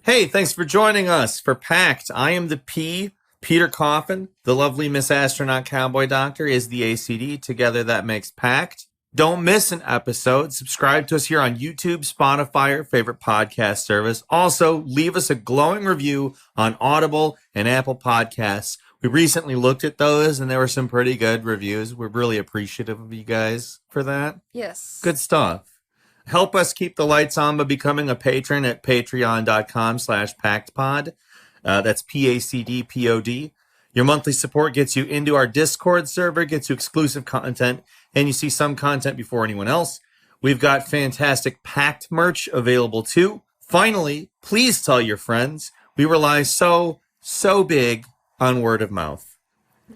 Hey, thanks for joining us for Pact. I am the P. Peter Coffin. The lovely Miss Astronaut Cowboy Doctor is the ACD. Together that makes Pact. Don't miss an episode. Subscribe to us here on YouTube, Spotify, or favorite podcast service. Also, leave us a glowing review on Audible and Apple Podcasts. We recently looked at those, and there were some pretty good reviews. We're really appreciative of you guys for that. Yes. Good stuff. Help us keep the lights on by becoming a patron at patreon.com/pactpod. That's PACDPOD. Your monthly support gets you into our Discord server, gets you exclusive content, and you see some content before anyone else. We've got fantastic Pact merch available too. Finally, please tell your friends. We rely so big on word of mouth.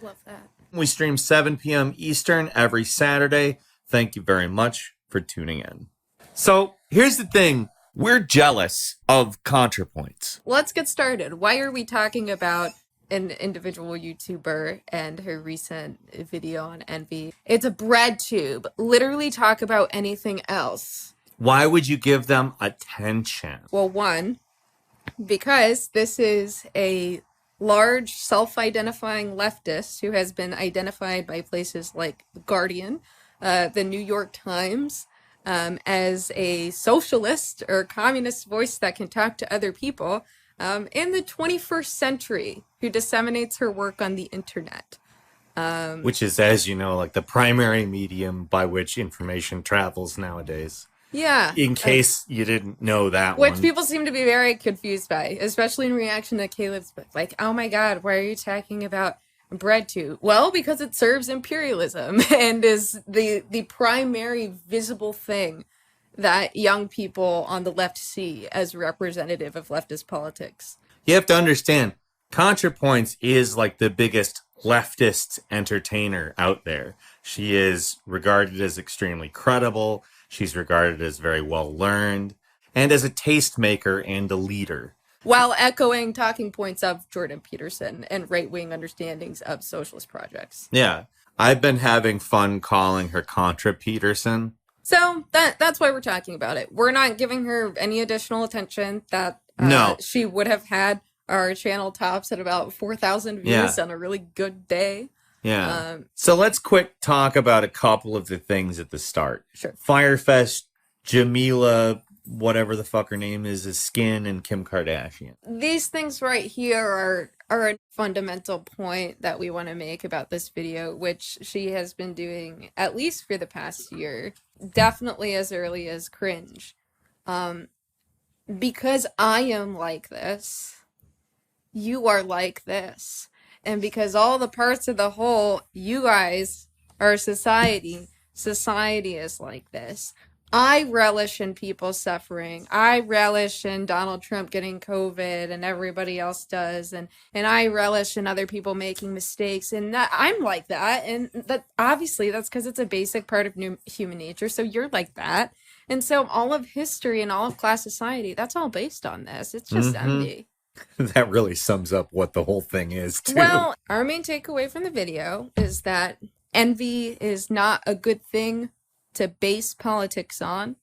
Love that. We stream 7 p.m. Eastern every Saturday. Thank you very much for tuning in. So here's the thing. We're jealous of Contrapoints. Let's get started. Why are we talking about an individual YouTuber and her recent video on envy? It's a bread tube. Literally talk about anything else. Why would you give them attention? Well, one, because this is a large self-identifying leftist who has been identified by places like The Guardian, the New York Times, as a socialist or communist voice that can talk to other people in the 21st century, who disseminates her work on the internet. Which is, as you know, like the primary medium by which information travels nowadays. Yeah. In case you didn't know that Which one. people seem to be very confused by, especially in reaction to Caleb's book. Like, oh my God, why are you talking about bread tube? Well, because it serves imperialism and is the primary visible thing that young people on the left see as representative of leftist politics. You have to understand, Contrapoints is like the biggest leftist entertainer out there. She is regarded as extremely credible. She's regarded as very well learned and as a tastemaker and a leader. While echoing talking points of Jordan Peterson and right-wing understandings of socialist projects. Yeah. I've been having fun calling her Contra Peterson. So that's why we're talking about it. We're not giving her any additional attention that she would have had. Our channel tops at about 4,000 views on a really good day. Yeah. So let's quick talk about a couple of the things at the start. Sure. Firefest, Jamila, whatever the fuck her name is Skin, and Kim Kardashian. These things right here are a fundamental point that we want to make about this video, which she has been doing at least for the past year, definitely as early as Cringe. Because I am like this, you are like this. And because all the parts of the whole, you guys are society. Society is like this. I relish in people suffering. I relish in Donald Trump getting COVID and everybody else does. And I relish in other people making mistakes. And that, I'm like that. And that obviously that's because it's a basic part of human nature. So you're like that. And so all of history and all of class society, that's all based on this. It's just envy. That really sums up what the whole thing is, too. Well, our main takeaway from the video is that envy is not a good thing to base politics on.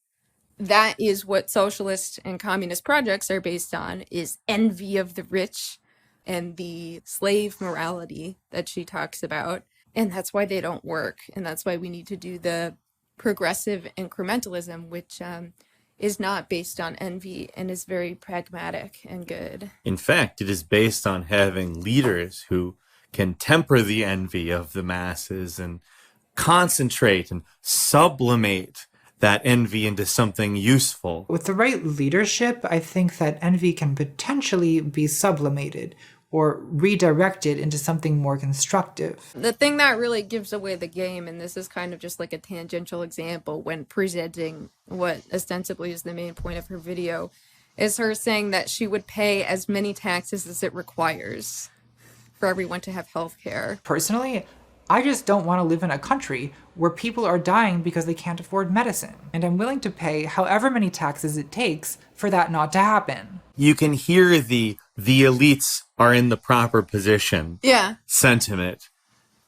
That is what socialist and communist projects are based on, is envy of the rich and the slave morality that she talks about. And that's why they don't work. And that's why we need to do the progressive incrementalism, which is not based on envy and is very pragmatic and good. In fact, it is based on having leaders who can temper the envy of the masses and concentrate and sublimate that envy into something useful. With the right leadership, I think that envy can potentially be sublimated or redirected into something more constructive. The thing that really gives away the game, and this is kind of just like a tangential example when presenting what ostensibly is the main point of her video, is her saying that she would pay as many taxes as it requires for everyone to have health care. Personally, I just don't want to live in a country where people are dying because they can't afford medicine, and I'm willing to pay however many taxes it takes for that not to happen. You can hear the elites are in the proper position sentiment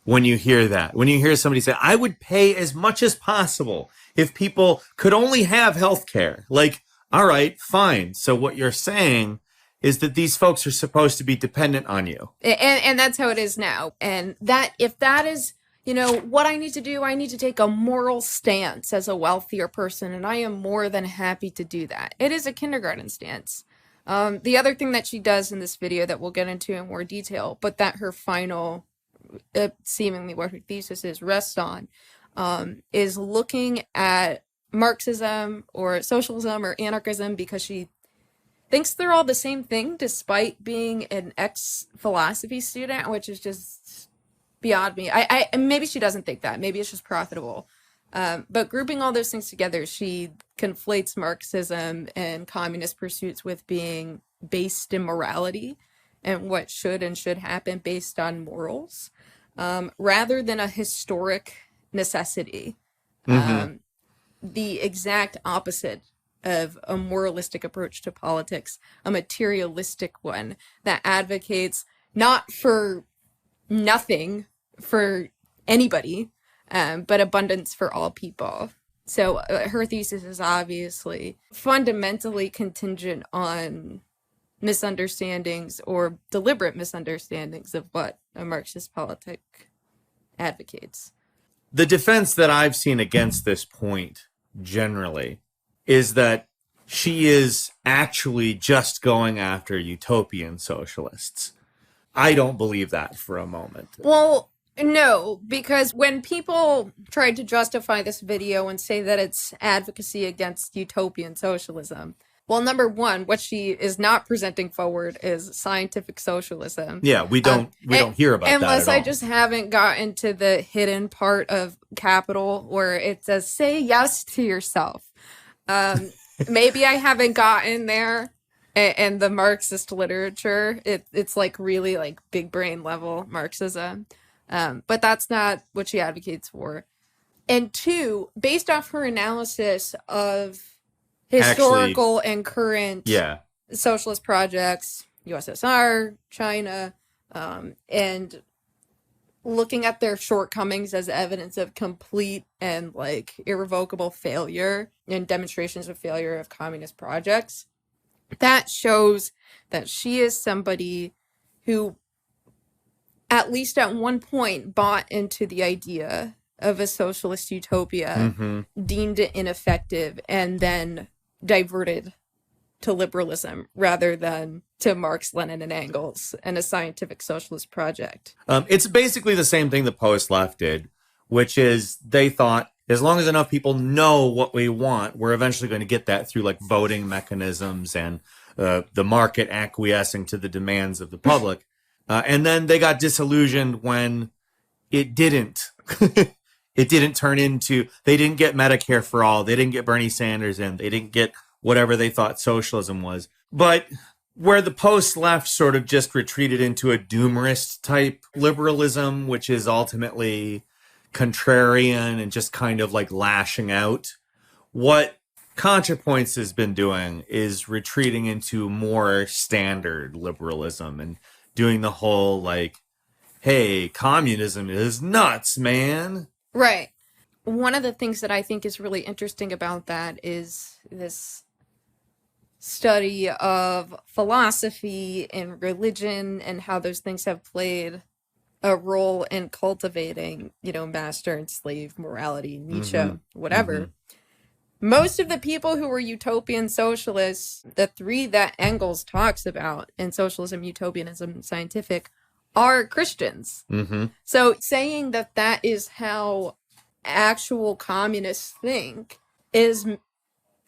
when you hear that. When you hear somebody say, I would pay as much as possible if people could only have health care. Like, all right, fine. So what you're saying is that these folks are supposed to be dependent on you. And that's how it is now. And that, if that is, you know, what I need to do, I need to take a moral stance as a wealthier person, and I am more than happy to do that. It is a kindergarten stance. The other thing that she does in this video that we'll get into in more detail, but that her final, seemingly what her thesis is, rests on, is looking at Marxism or socialism or anarchism, because she thinks they're all the same thing despite being an ex-philosophy student, which is just beyond me. I maybe she doesn't think that. Maybe it's just profitable. But grouping all those things together, she conflates Marxism and communist pursuits with being based in morality and what should and should happen based on morals, rather than a historic necessity. The exact opposite of a moralistic approach to politics, a materialistic one that advocates not for nothing for anybody, but abundance for all people. So her thesis is obviously fundamentally contingent on misunderstandings or deliberate misunderstandings of what a Marxist politic advocates. The defense that I've seen against this point generally is that she is actually just going after utopian socialists. I don't believe that for a moment. Well, no, because when people tried to justify this video and say that it's advocacy against utopian socialism, well, number one, what she is not presenting forward is scientific socialism. Yeah, we don't hear about that unless at all. I just haven't gotten to the hidden part of Capital where it says "say yes to yourself." Maybe I haven't gotten there. And the Marxist literature, it's like really like big brain level Marxism. But that's not what she advocates for. And two, based off her analysis of historical and current socialist projects, USSR, China, and looking at their shortcomings as evidence of complete and like irrevocable failure and demonstrations of failure of communist projects, that shows that she is somebody who, at least at one point, bought into the idea of a socialist utopia, deemed it ineffective, and then diverted to liberalism rather than to Marx, Lenin, and Engels and a scientific socialist project. It's basically the same thing the post-left did, which is they thought, as long as enough people know what we want, we're eventually going to get that through like voting mechanisms and the market acquiescing to the demands of the public. And then they got disillusioned when it didn't. It didn't turn into, they didn't get Medicare for all. They didn't get Bernie Sanders in. They didn't get whatever they thought socialism was. But where the post-left sort of just retreated into a doomerist type liberalism, which is ultimately contrarian and just kind of like lashing out, what Contrapoints has been doing is retreating into more standard liberalism and doing the whole like, hey, communism is nuts, man. Right. One of the things that I think is really interesting about that is this study of philosophy and religion and how those things have played a role in cultivating, you know, master and slave morality, Nietzsche, whatever. Most of the people who were utopian socialists, the three that Engels talks about in Socialism, Utopianism, Scientific, are Christians. So saying that that is how actual communists think is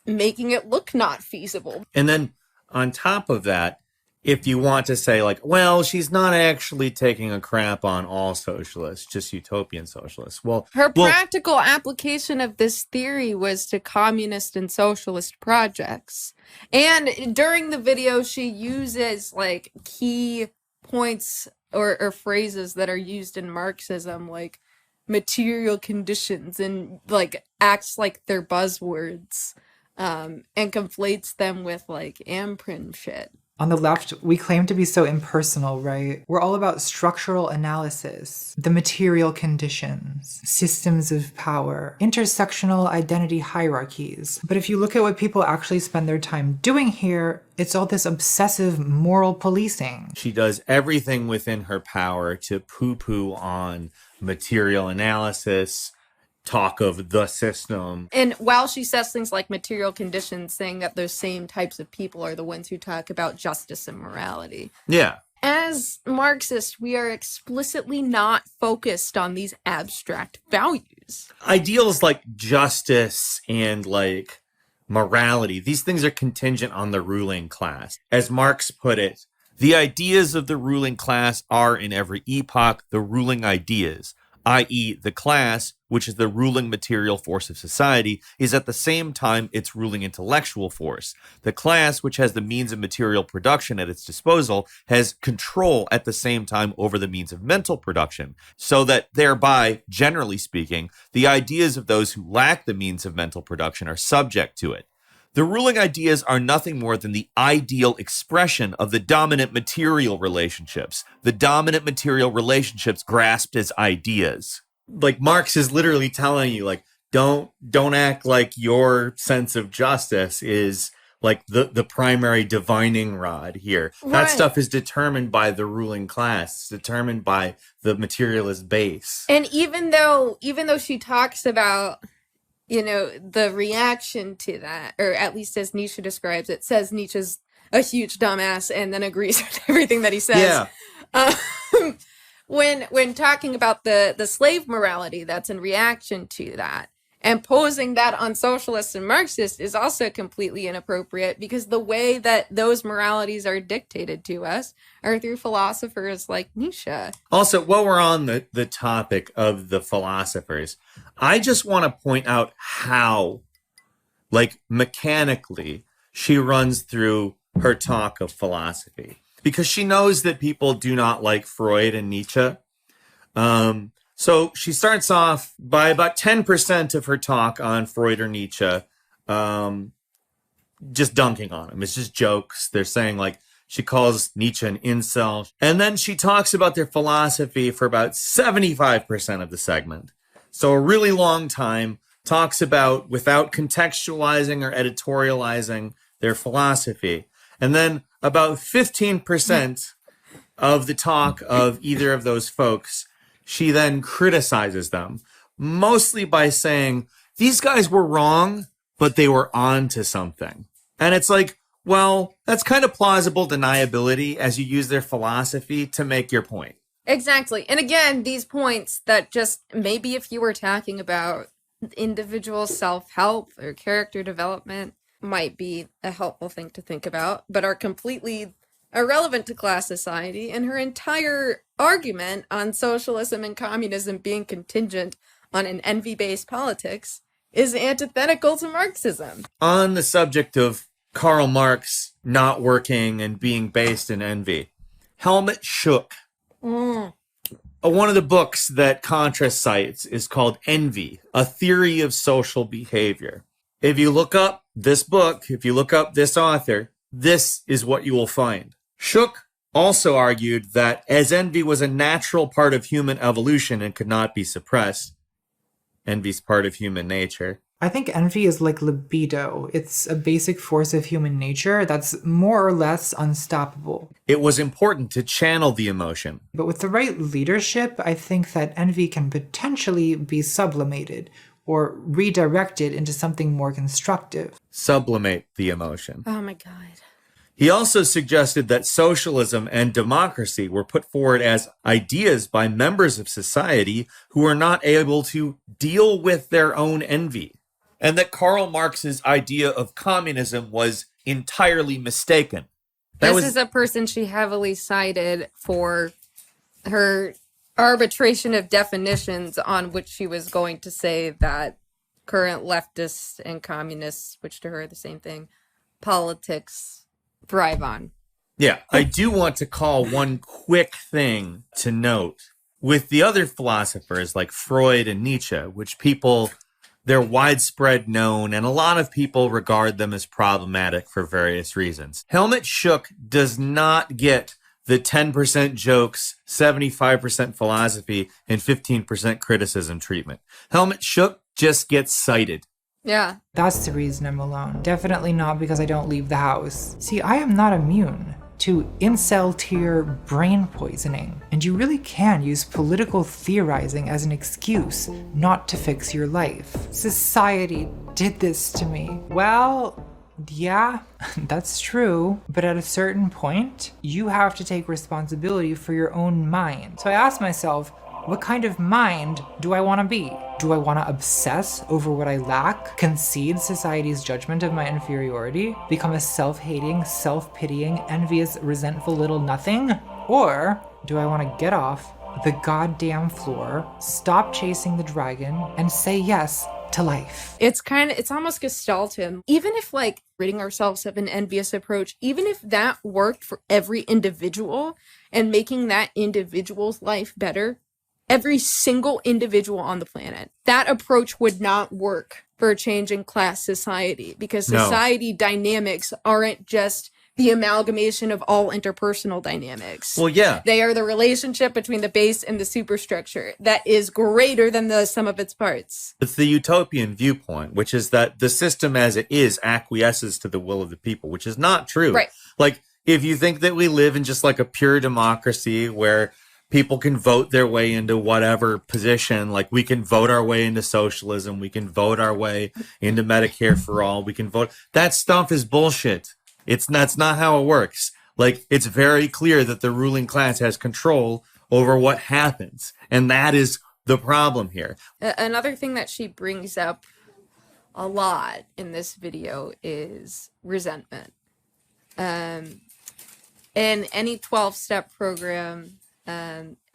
making it look not feasible. And then on top of that, if you want to say like, well, she's not actually taking a crap on all socialists, just utopian socialists. Her practical application of this theory was to communist and socialist projects. And during the video, she uses like key points or phrases that are used in Marxism, like material conditions, and like acts like they're buzzwords, and conflates them with like Amprin shit. On the left, we claim to be so impersonal, right? We're all about structural analysis, the material conditions, systems of power, intersectional identity hierarchies. But if you look at what people actually spend their time doing here, it's all this obsessive moral policing. She does everything within her power to poo-poo on material analysis, talk of the system. And while she says things like material conditions, saying that those same types of people are the ones who talk about justice and morality. Yeah. As Marxists, we are explicitly not focused on these abstract values. Ideals like justice and like morality, these things are contingent on the ruling class. As Marx put it, the ideas of the ruling class are in every epoch the ruling ideas, i.e. the class, which is the ruling material force of society, is at the same time its ruling intellectual force. The class, which has the means of material production at its disposal, has control at the same time over the means of mental production, so that thereby, generally speaking, the ideas of those who lack the means of mental production are subject to it. The ruling ideas are nothing more than the ideal expression of the dominant material relationships. The dominant material relationships grasped as ideas. Like Marx is literally telling you, like, don't act like your sense of justice is like the primary divining rod here. Right. That stuff is determined by the ruling class. It's determined by the materialist base. And even though she talks about, you know, the reaction to that, or at least as Nietzsche describes it, says Nietzsche's a huge dumbass and then agrees with everything that he says. Yeah. When talking about the slave morality that's in reaction to that, and posing that on socialists and Marxists is also completely inappropriate, because the way that those moralities are dictated to us are through philosophers like Nietzsche. Also, while we're on the topic of the philosophers, I just want to point out how, like, mechanically she runs through her talk of philosophy. Because she knows that people do not like Freud and Nietzsche. So she starts off by about 10% of her talk on Freud or Nietzsche, just dunking on him. It's just jokes. They're saying, like, she calls Nietzsche an incel. And then she talks about their philosophy for about 75% of the segment. So a really long time, talks about, without contextualizing or editorializing, their philosophy. And then about 15% of the talk of either of those folks, she then criticizes them, mostly by saying, these guys were wrong, but they were on to something. And it's like, well, that's kind of plausible deniability as you use their philosophy to make your point. Exactly. And again, these points that just maybe if you were talking about individual self-help or character development might be a helpful thing to think about, but are completely irrelevant to class society. And her entire argument on socialism and communism being contingent on an envy-based politics is antithetical to Marxism. On the subject of Karl Marx not working and being based in envy, Helmut Schuck, one of the books that Contra cites is called Envy, A Theory of Social Behavior. If you look up this book, if you look up this author, this is what you will find. Schuck also argued that as envy was a natural part of human evolution and could not be suppressed, envy's part of human nature. I think envy is like libido. It's a basic force of human nature that's more or less unstoppable. It was important to channel the emotion. But with the right leadership, I think that envy can potentially be sublimated or redirected into something more constructive. Sublimate the emotion. Oh my God. He also suggested that socialism and democracy were put forward as ideas by members of society who were not able to deal with their own envy, and that Karl Marx's idea of communism was entirely mistaken. This is a person she heavily cited for her arbitration of definitions on which she was going to say that current leftists and communists, which to her are the same thing, politics thrive on. Yeah, I do want to call one quick thing to note. With the other philosophers like Freud and Nietzsche, which people They're widespread known, and a lot of people regard them as problematic for various reasons. Helmut Schuck does not get the 10% jokes, 75% philosophy, and 15% criticism treatment. Helmut Schuck just gets cited. Yeah. That's the reason I'm alone. Definitely not because I don't leave the house. See, I am not immune to incel tier brain poisoning, and you really can use political theorizing as an excuse not to fix your life. Society did this to me. Well, yeah, that's true, but at a certain point, you have to take responsibility for your own mind. So I asked myself, what kind of mind do I want to be? Do I want to obsess over what I lack, concede society's judgment of my inferiority, become a self-hating, self-pitying, envious, resentful little nothing? Or do I want to get off the goddamn floor, stop chasing the dragon, and say yes to life? It's almost Gestaltian. Even if like ridding ourselves of an envious approach, even if that worked for every individual and making that individual's life better, every single individual on the planet, that approach would not work for a changing class society, because society dynamics aren't just the amalgamation of all interpersonal dynamics. Well, yeah. They are the relationship between the base and the superstructure that is greater than the sum of its parts. It's the utopian viewpoint, which is that the system as it is acquiesces to the will of the people, which is not true. Right. Like, if you think that we live in just like a pure democracy where people can vote their way into whatever position, like we can vote our way into socialism, we can vote our way into Medicare for all, we can vote. That stuff is bullshit. That's not how it works. Like, it's very clear that the ruling class has control over what happens. And that is the problem here. Another thing that she brings up a lot in this video is resentment. In any 12-step program,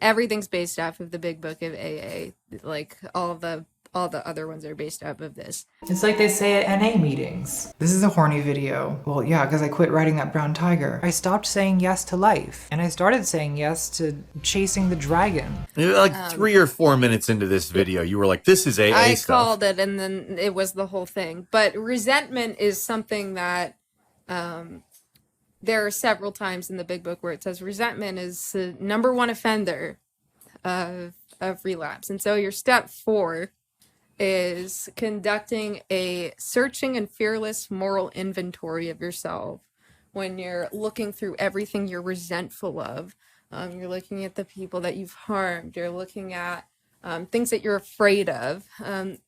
everything's based off of the big book of AA. Like all the other ones are based off of this. It's like they say at NA meetings. This is a horny video. Well, yeah, because I quit riding that brown tiger. I stopped saying yes to life, and I started saying yes to chasing the dragon. Like 3 or 4 minutes into this video, you were like, this is AA stuff. I called it, and then it was the whole thing. But resentment is something that there are several times in the big book where it says resentment is the number one offender of relapse. And so your step 4 is conducting a searching and fearless moral inventory of yourself. When you're looking through everything you're resentful of, you're looking at the people that you've harmed, you're looking at things that you're afraid of,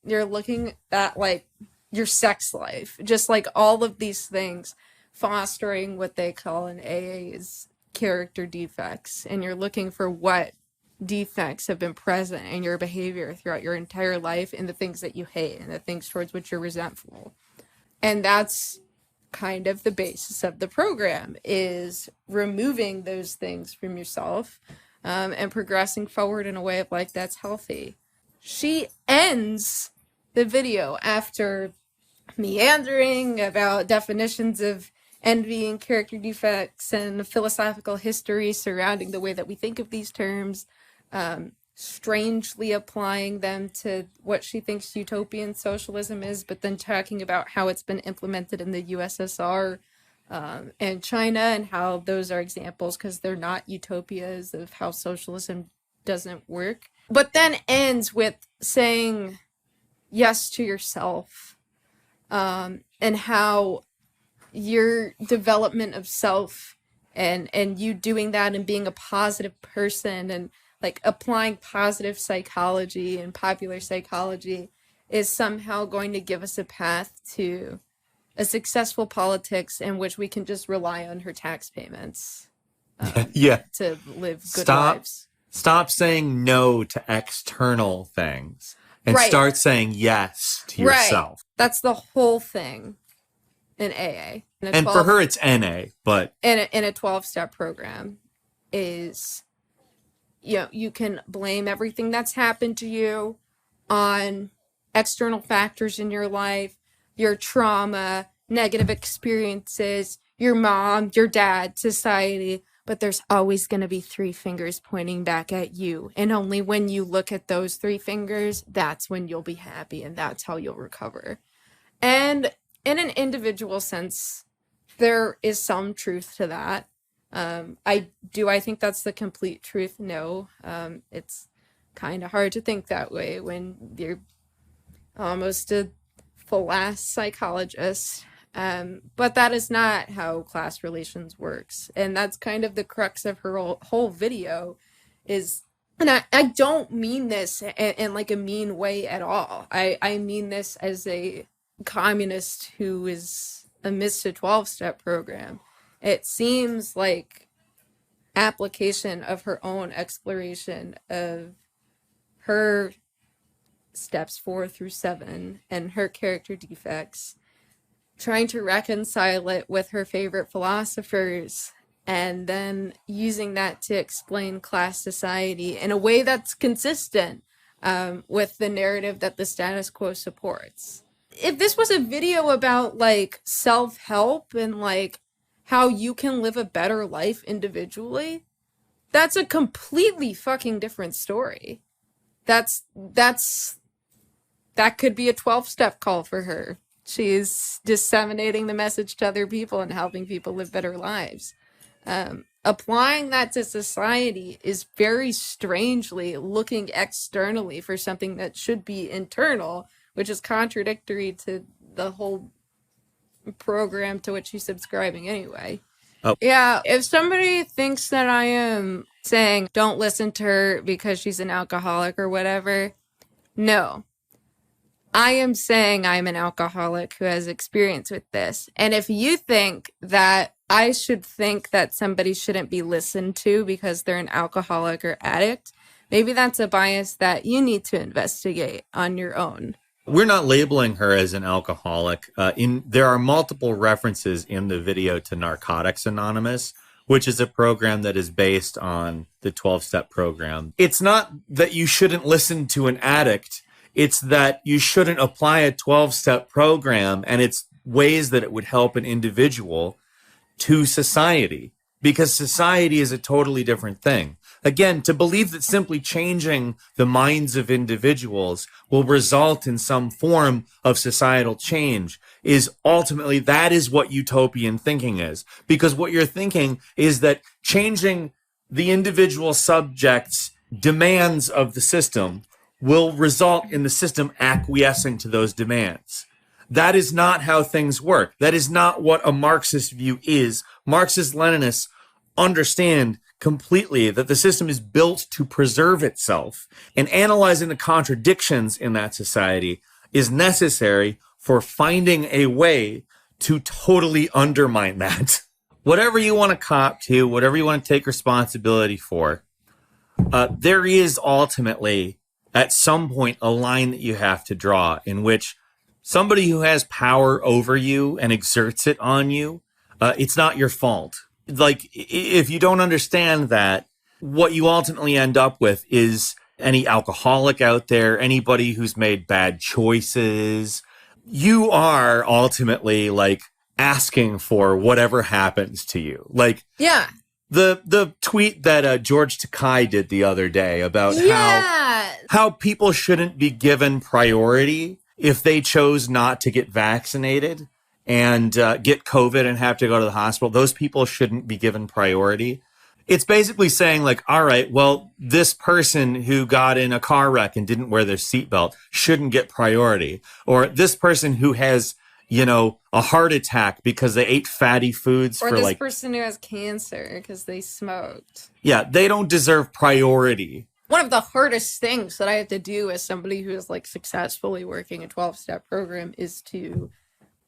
you're looking at like your sex life, just like all of these things fostering what they call in AA is character defects. And you're looking for what defects have been present in your behavior throughout your entire life and the things that you hate and the things towards which you're resentful. And that's kind of the basis of the program, is removing those things from yourself and progressing forward in a way of life that's healthy. She ends the video after meandering about definitions of envy and character defects and philosophical history surrounding the way that we think of these terms, strangely applying them to what she thinks utopian socialism is, but then talking about how it's been implemented in the USSR and China, and how those are examples because they're not utopias of how socialism doesn't work. But then ends with saying yes to yourself, and how your development of self and you doing that and being a positive person and like applying positive psychology and popular psychology is somehow going to give us a path to a successful politics in which we can just rely on her tax payments to live good lives. Stop saying no to external things and start saying yes to yourself. That's the whole thing in AA. And for her, it's NA, but in a 12-step program is, you can blame everything that's happened to you on external factors in your life, your trauma, negative experiences, your mom, your dad, society, but there's always going to be 3 fingers pointing back at you. And only when you look at those 3 fingers, that's when you'll be happy, and that's how you'll recover. And in an individual sense, there is some truth to that. I think that's the complete truth? No. It's kind of hard to think that way when you're almost a full-ass psychologist. But that is not how class relations works. And that's kind of the crux of her whole video is, and I don't mean this in like a mean way at all. I mean this as a communist who is amidst a 12-step program. It seems like application of her own exploration of her steps 4 through 7 and her character defects, trying to reconcile it with her favorite philosophers, and then using that to explain class society in a way that's consistent with the narrative that the status quo supports. If this was a video about like self-help and like how you can live a better life individually, that's a completely fucking different story. That could be a 12-step call for her. She's disseminating the message to other people and helping people live better lives. Applying that to society is very strangely looking externally for something that should be internal, which is contradictory to the whole program to which she's subscribing anyway. Oh. Yeah, if somebody thinks that I am saying don't listen to her because she's an alcoholic or whatever, no. I am saying I'm an alcoholic who has experience with this. And if you think that I should think that somebody shouldn't be listened to because they're an alcoholic or addict, maybe that's a bias that you need to investigate on your own. We're not labeling her as an alcoholic. There are multiple references in the video to Narcotics Anonymous, which is a program that is based on the 12-step program. It's not that you shouldn't listen to an addict. It's that you shouldn't apply a 12-step program and its ways that it would help an individual to society, because society is a totally different thing. Again, to believe that simply changing the minds of individuals will result in some form of societal change is ultimately, that is what utopian thinking is. Because what you're thinking is that changing the individual subject's demands of the system will result in the system acquiescing to those demands. That is not how things work. That is not what a Marxist view is. Marxist-Leninists understand completely that the system is built to preserve itself, and analyzing the contradictions in that society is necessary for finding a way to totally undermine that. Whatever you want to cop to, whatever you want to take responsibility for, there is ultimately, at some point, a line that you have to draw in which somebody who has power over you and exerts it on you, it's not your fault. Like, if you don't understand that, what you ultimately end up with is any alcoholic out there, anybody who's made bad choices. You are ultimately like asking for whatever happens to you. Like, yeah. The tweet that George Takei did the other day about how people shouldn't be given priority if they chose not to get vaccinated and get COVID and have to go to the hospital. Those people shouldn't be given priority. It's basically saying like, all right, well, this person who got in a car wreck and didn't wear their seatbelt shouldn't get priority. Or this person who has, a heart attack because they ate fatty foods or this person who has cancer because they smoked. Yeah, they don't deserve priority. One of the hardest things that I have to do as somebody who is like successfully working a 12-step program is to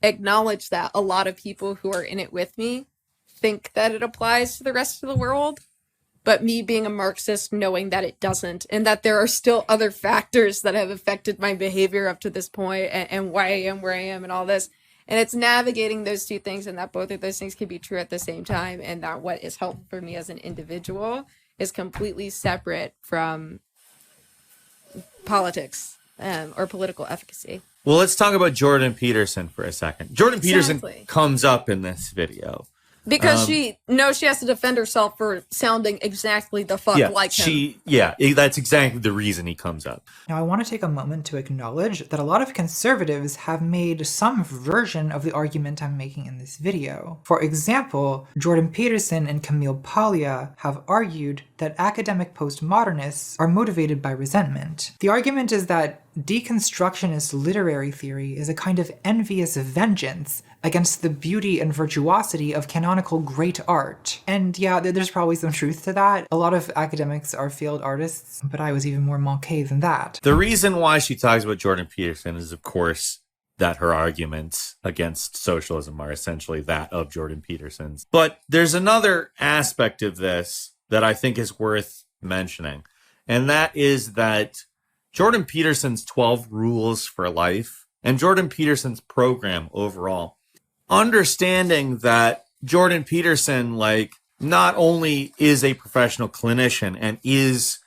acknowledge that a lot of people who are in it with me think that it applies to the rest of the world, but me being a Marxist knowing that it doesn't, and that there are still other factors that have affected my behavior up to this point and why I am where I am and all this. And it's navigating those two things, and that both of those things can be true at the same time, and that what is helpful for me as an individual is completely separate from politics or political efficacy. Well, let's talk about Jordan Peterson for a second. Jordan Peterson comes up in this video. Because she has to defend herself for sounding exactly the fuck like him. That's exactly the reason he comes up. Now, I want to take a moment to acknowledge that a lot of conservatives have made some version of the argument I'm making in this video. For example, Jordan Peterson and Camille Paglia have argued that academic postmodernists are motivated by resentment. The argument is that deconstructionist literary theory is a kind of envious vengeance against the beauty and virtuosity of canonical great art. And yeah, there's probably some truth to that. A lot of academics are failed artists, but I was even more manqué than that. The reason why she talks about Jordan Peterson is, of course, that her arguments against socialism are essentially that of Jordan Peterson's. But there's another aspect of this that I think is worth mentioning, and that is that Jordan Peterson's 12 Rules for Life and Jordan Peterson's program overall, understanding that Jordan Peterson, not only is a professional clinician and is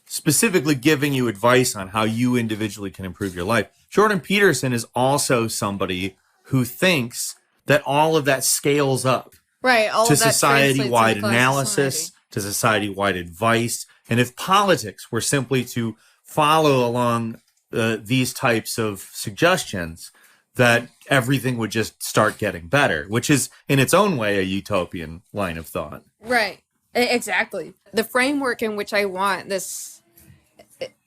specifically giving you advice on how you individually can improve your life, Jordan Peterson is also somebody who thinks that all of that scales up to society-wide analysis, to society-wide advice. And if politics were simply to follow along these types of suggestions, that everything would just start getting better, which is in its own way a utopian line of thought. Right. Exactly. The framework in which I want this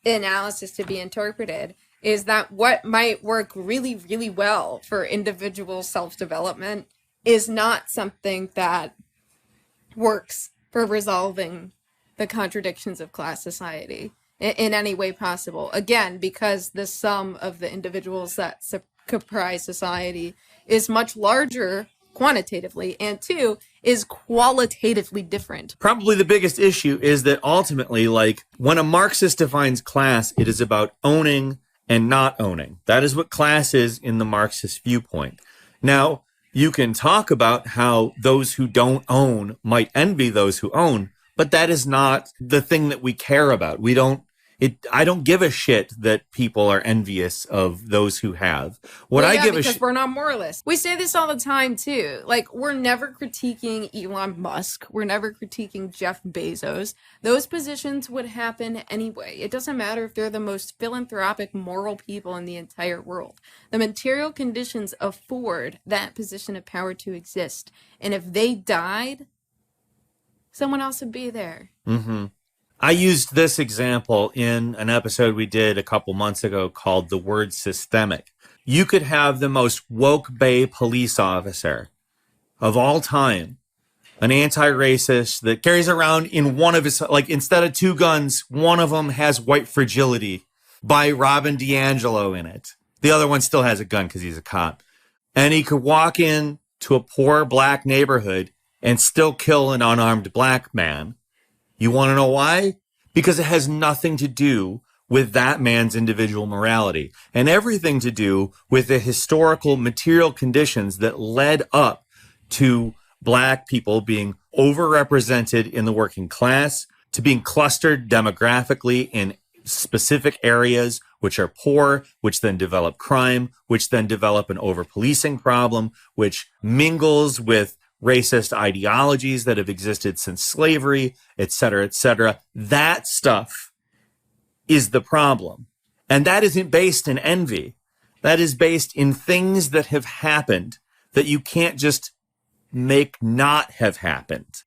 analysis to be interpreted is that what might work really, really well for individual self-development is not something that works for resolving the contradictions of class society in any way possible. Again, because the sum of the individuals that comprise society is much larger quantitatively, and two, is qualitatively different. Probably the biggest issue is that ultimately, when a Marxist defines class, it is about owning and not owning. That is what class is in the Marxist viewpoint. Now, you can talk about how those who don't own might envy those who own, but that is not the thing that we care about. I don't give a shit that people are envious of those who have. Because we're not moralists. We say this all the time too. We're never critiquing Elon Musk. We're never critiquing Jeff Bezos. Those positions would happen anyway. It doesn't matter if they're the most philanthropic, moral people in the entire world. The material conditions afford that position of power to exist. And if they died, someone else would be there. Mm-hmm. I used this example in an episode we did a couple months ago called The Word Systemic. You could have the most woke bay police officer of all time, an anti-racist that carries around in one of his, instead of two guns, one of them has White Fragility by Robin DiAngelo in it. The other one still has a gun because he's a cop. And he could walk in to a poor black neighborhood and still kill an unarmed black man. You want to know why? Because it has nothing to do with that man's individual morality and everything to do with the historical material conditions that led up to black people being overrepresented in the working class, to being clustered demographically in specific areas which are poor, which then develop crime, which then develop an over-policing problem, which mingles with racist ideologies that have existed since slavery, et cetera, et cetera. That stuff is the problem. And that isn't based in envy. That is based in things that have happened that you can't just make not have happened.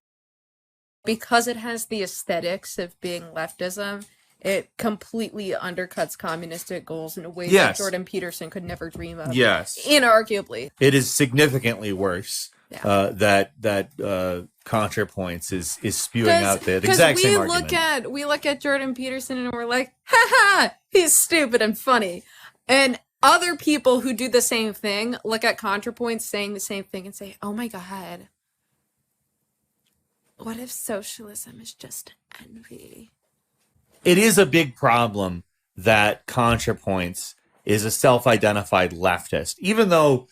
Because it has the aesthetics of being leftism, it completely undercuts communistic goals in a way that Jordan Peterson could never dream of. Yes. Inarguably. It is significantly worse. That Contrapoints is spewing out the exact same argument. We look at Jordan Peterson and we're like, ha, he's stupid and funny. And other people who do the same thing look at Contrapoints saying the same thing and say, oh my God, what if socialism is just envy? It is a big problem that Contrapoints is a self-identified leftist, even though,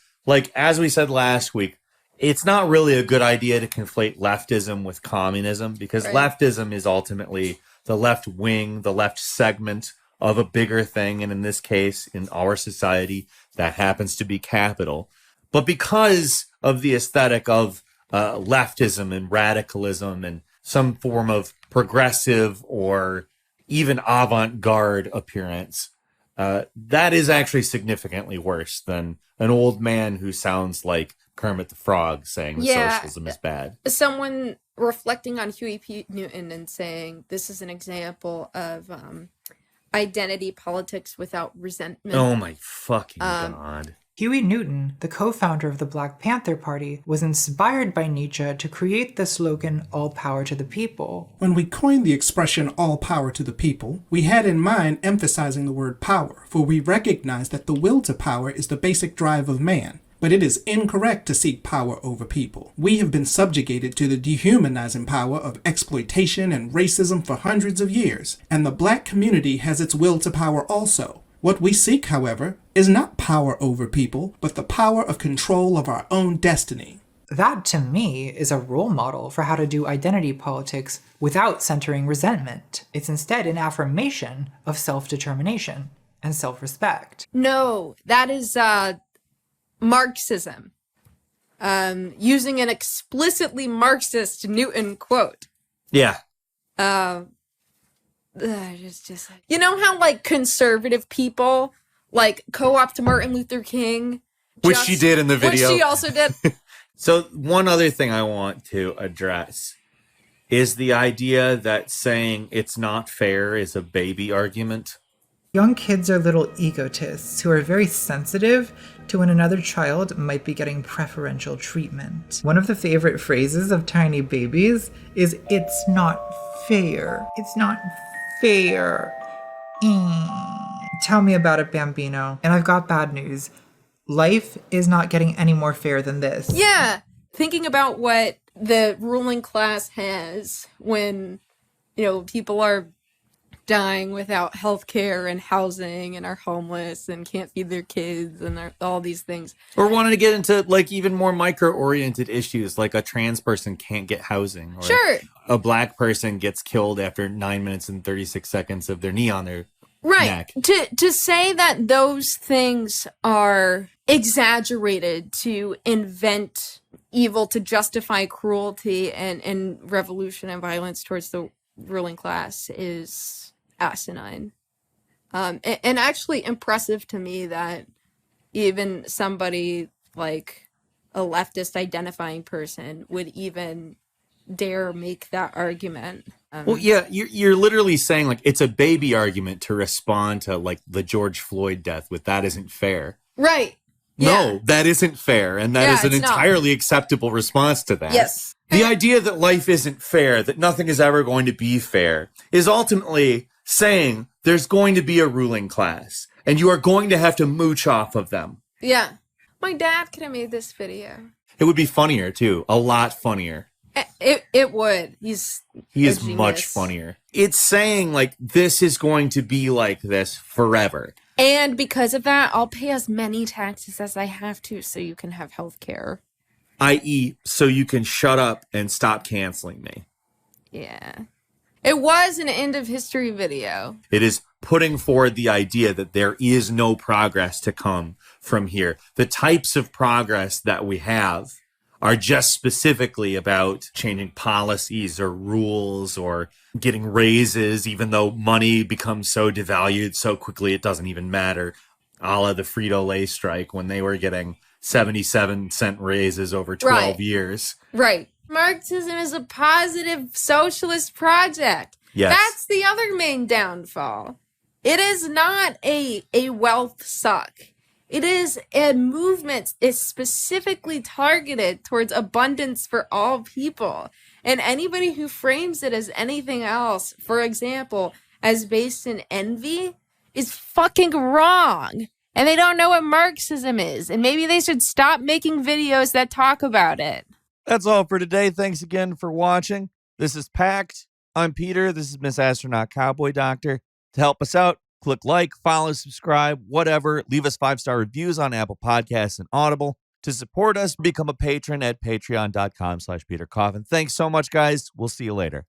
as we said last week, it's not really a good idea to conflate leftism with communism, because leftism is ultimately the left wing, the left segment of a bigger thing. And in this case, in our society, that happens to be capital. But because of the aesthetic of leftism and radicalism and some form of progressive or even avant-garde appearance. That is actually significantly worse than an old man who sounds like Kermit the Frog saying that socialism is bad. Someone reflecting on Huey P. Newton and saying this is an example of identity politics without resentment. Oh my fucking God. Huey Newton, the co-founder of the Black Panther Party, was inspired by Nietzsche to create the slogan, "All power to the people." When we coined the expression "all power to the people," we had in mind emphasizing the word power, for we recognize that the will to power is the basic drive of man. But it is incorrect to seek power over people. We have been subjugated to the dehumanizing power of exploitation and racism for hundreds of years, and the black community has its will to power also. What we seek, however, is not power over people, but the power of control of our own destiny. That, to me, is a role model for how to do identity politics without centering resentment. It's instead an affirmation of self-determination and self-respect. No, that is Marxism. Using an explicitly Marxist Newton quote. Yeah. Just you know how like conservative people like co-opt Martin Luther King, Which she did in the video. Which she also did. So one other thing I want to address is the idea that saying it's not fair is a baby argument. Young kids are little egotists who are very sensitive to when another child might be getting preferential treatment. One of the favorite phrases of tiny babies is, "It's not fair. It's not fair." Tell me about it, Bambino. And I've got bad news. Life is not getting any more fair than this. Yeah. Thinking about what the ruling class has when, people are dying without health care and housing and are homeless and can't feed their kids and all these things. Or wanting to get into like even more micro-oriented issues, like a trans person can't get housing. Or Sure. A black person gets killed after 9 minutes and 36 seconds of their knee on their neck. To say that those things are exaggerated to invent evil, to justify cruelty and revolution and violence towards the ruling class is asinine. And actually impressive to me that even somebody like a leftist identifying person would even dare make that argument. Well, yeah, you're literally saying like it's a baby argument to respond to like the George Floyd death with "that isn't fair." Right. No, Yeah. that isn't fair. And that is an entirely acceptable response to that. Yes. The idea that life isn't fair, that nothing is ever going to be fair, is ultimately saying there's going to be a ruling class and you are going to have to mooch off of them. Yeah. My dad could have made this video. It would be funnier too, a lot funnier. It would. He is much funnier. It's saying like this is going to be like this forever. And because of that, I'll pay as many taxes as I have to so you can have health care. I.e., so you can shut up and stop canceling me. Yeah. It was an end of history video. It is putting forward the idea that there is no progress to come from here. The types of progress that we have are just specifically about changing policies or rules or getting raises, even though money becomes so devalued so quickly it doesn't even matter. A la the Frito-Lay strike when they were getting 77-cent raises over 12 years. Right. Marxism is a positive socialist project. Yes. That's the other main downfall. It is not a wealth suck. It is a movement. It's specifically targeted towards abundance for all people. And anybody who frames it as anything else, for example, as based in envy, is fucking wrong. And they don't know what Marxism is. And maybe they should stop making videos that talk about it. That's all for today. Thanks again for watching. This is Pact. I'm Peter. This is Miss Astronaut Cowboy Doctor. To help us out, click like, follow, subscribe, whatever. Leave us 5-star reviews on Apple Podcasts and Audible. To support us, become a patron at patreon.com/PeterCoffin. Thanks so much, guys. We'll see you later.